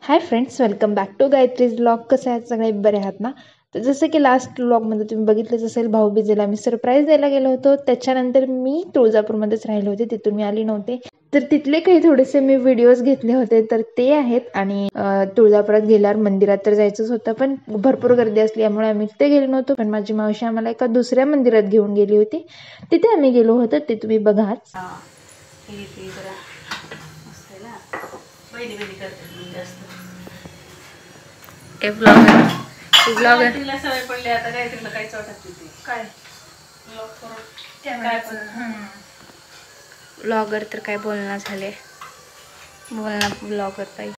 High friends, welcome back to Gayatri's blog. कसे आहेत सगळे? बरे आहात ना? तर जसं की लास्ट ब्लॉगमध्ये तुम्ही बघितलंच असेल, भाऊबीजेला मी सरप्राईज द्यायला गेलो होतो. त्याच्यानंतर मी तुळजापूरमध्येच राहिले होते, तिथून मी आली नव्हते. तर तिथले काही थोडेसे मी व्हिडिओज घेतले होते, तर ते आहेत. आणि तुळजापुरात गेल्यावर मंदिरात तर जायचंच होतं, पण भरपूर गर्दी असल्यामुळे आम्ही तिथे गेलो नव्हतो. पण माझी मावशी आम्हाला एका दुसऱ्या मंदिरात घेऊन गेली होती, तिथे आम्ही गेलो होतो. ते तुम्ही बघाच. तिला सवय पडली आता गायत्रीला काहीच वाटत नाही. काय ब्लॉगर तर काय बोलणं झाले, बोलणं ब्लॉगर ताई.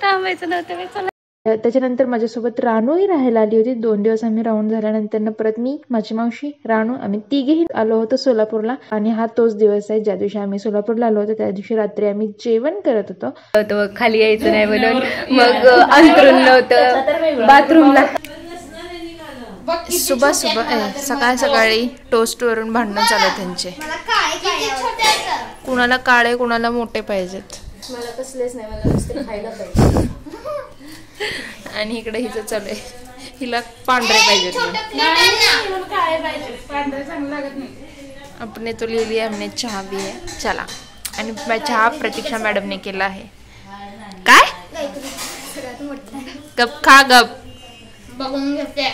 थांबायचं नव्हतं मी. चला. त्याच्यानंतर माझ्यासोबत रानूही राहायला आली होती. 2 दिवस आम्ही राहून झाल्यानंतर परत मी, माझी मावशी, रानू आम्ही तिघेही आलो होतो सोलापूरला. आणि हा तोच दिवस आहे ज्या दिवशी आम्ही सोलापूरला आलो होतो. त्या दिवशी रात्री आम्ही जेवण करत होतो. खाली यायचं नाही म्हणून मग अंतरून नव्हतं बाथरूमला. सकाळ सकाळी टोस्ट वरून भांडणं चालू त्यांचे. कुणाला काळे कुणाला मोठे पाहिजेत. मला कसलेच नाही, मला नुसते खायला पाहिजे. आणि इकडे हिचं चालू आहे, हिला पांढरे पाहिजेत. आपने तो ले लिया, हमने चहा भी है. चला. आणि चहा प्रतीक्षा मॅडमने केला आहे. काय गप खा, गप बघून घेते.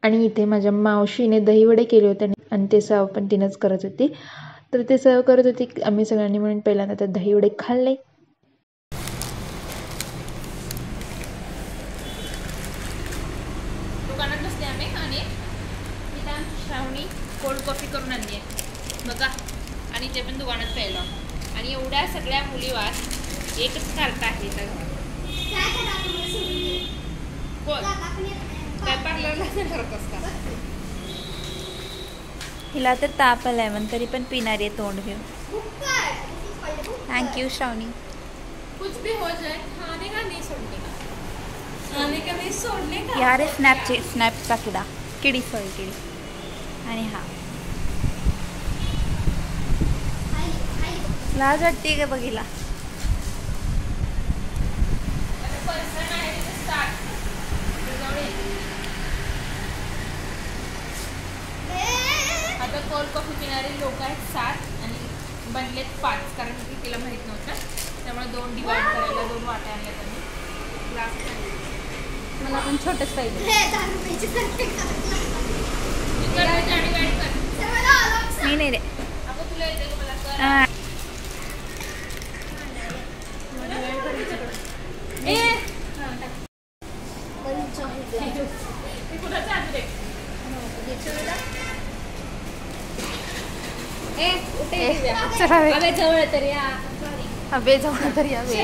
आणि इथे माझ्या मावशीने दहीवडे केले होते आणि ते सर्व पण तिनंच करत होती. तर ते सर्व करत होती. आम्ही सगळ्यांनी म्हणून पहिल्यांदा तर दहीवडे खाल्ले. दुकानात बसले आम्ही आणि तिथं श्रावणी कोल्ड कॉफी करून आणली आहे बघा. आणि ते पण दुकानात प्यायला. आणि एवढ्या सगळ्या मुली वाट एकच कार्ट आहे. काय पार्लरला करत असता. हिला तर ताप आलाय म्हण तरी पण पिणारी आहे तोंड घेऊन. थँक्यू श्रावणी. कुछ भी हो जाए, खाने का नहीं छोड़ने का. खाने का नहीं छोड़ने का. यार स्नॅपचा किडी सॉरी किडी. आणि हा लाज वाटते का बघिला. येणारे लोक आहेत 7 आणि बनलेत 5, कारण की तिला माहित नव्हतं, त्यामुळे 2 डिवाइड करायला 2 वाट्या आणल्या त्यांनी. मला पण छोटंच पाहिजे. मी नाही रे. अगं तुला येते का मला कर. जवळ तरी अबे जवळ तरी असं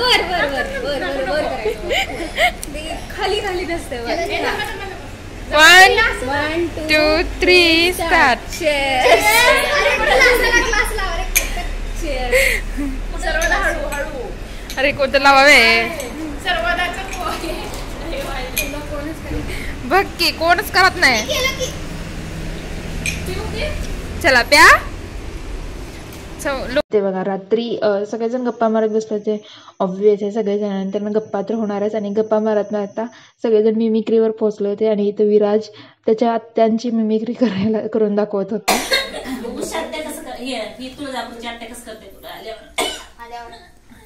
वर वर वर वर वर वर खाली खाली नसते. 1 2 3 स्टार्ट. सर्वांना हळू हळू. अरे कोणतं लावावे बघ की कोणच करत नाही. चला प्या. ते बघा रात्री सगळेजण गप्पा मारत बसले होते. ऑब्वियस आहे सगळेजण, नंतर गप्पा तर होणारच. आणि गप्पा मारत मारता सगळेजण मिमिक्रीवर पोहोचले होते. आणि इथं विराज त्याच्या आत्यांची मिमिक्री करून दाखवत होता.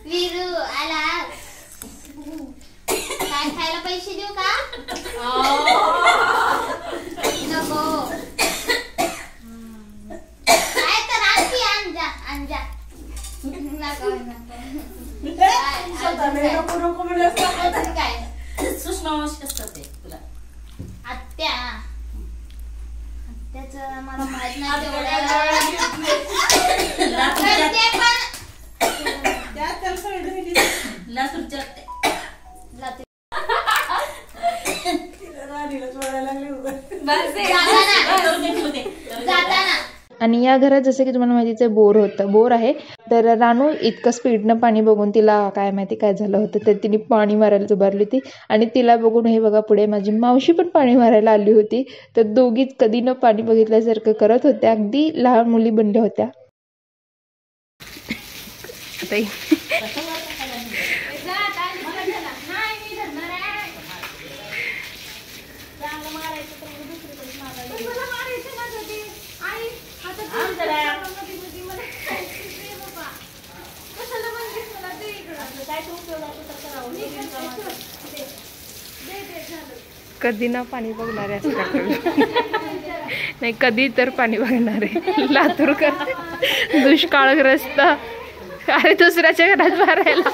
विरू आला. काय खायला पैसे देऊ का? नको. काय तर आणखी अंजा अंजा. नको काय सुषमा मावशी कसं करते तुला? आत्या आत्याचं मला माहित नाही तेवढं. आणि या घरात जसं की तुम्हाला माहितीच आहे बोर आहे. तर रानू इतकं स्पीडनं पाणी बघून तिला काय माहिती काय झालं होतं, तर तिने पाणी मारायला उभारली होती. आणि तिला बघून हे बघा पुढे माझी मावशी पण पाणी मारायला आली होती. तर दोघीच कधी न पाणी बघितल्यासारखं करत होत्या, अगदी लहान मुली बनल्या होत्या. कधी ना पाणी बघणारे असं नाही, कधी तर पाणी बघणारे. लातूरकर दुष्काळग्रस्त. अरे दुसऱ्याच्या घरात भरायला.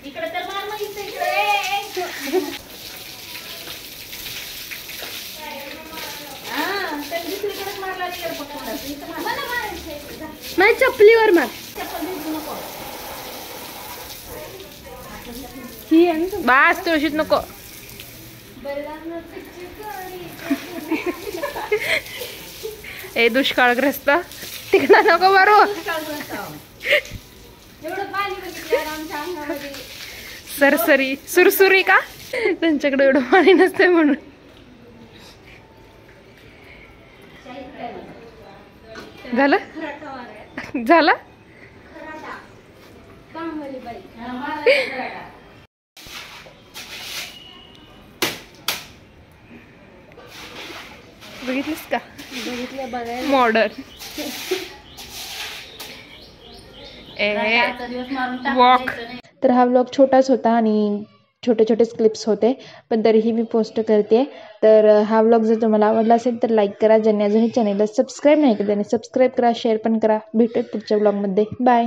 इकडे तर मार मग इकडे. नाही चपलीवर मार. बास तुळशीत नको. ए दुष्काळग्रस्त तिकडं नको मारू. सरसरी सुरसुरी का त्यांच्याकडे एवढं पाणी नसतंय म्हणून. झालं झालं. बघितलीस का? Modern walk. तर हा व्लॉग छोटाच होता आणि छोटे छोटे क्लिप्स होते, पण तरीही मी पोस्ट करते. तर हा व्लॉग जर तुम्हाला आवडला असेल तर लाईक करा. ज्यांनी अजूनही चॅनलला सबस्क्राईब नाही केलं त्यांनी सबस्क्राईब करा, शेअर पण करा. भेटूया पुढच्या व्लॉगमध्ये. बाय.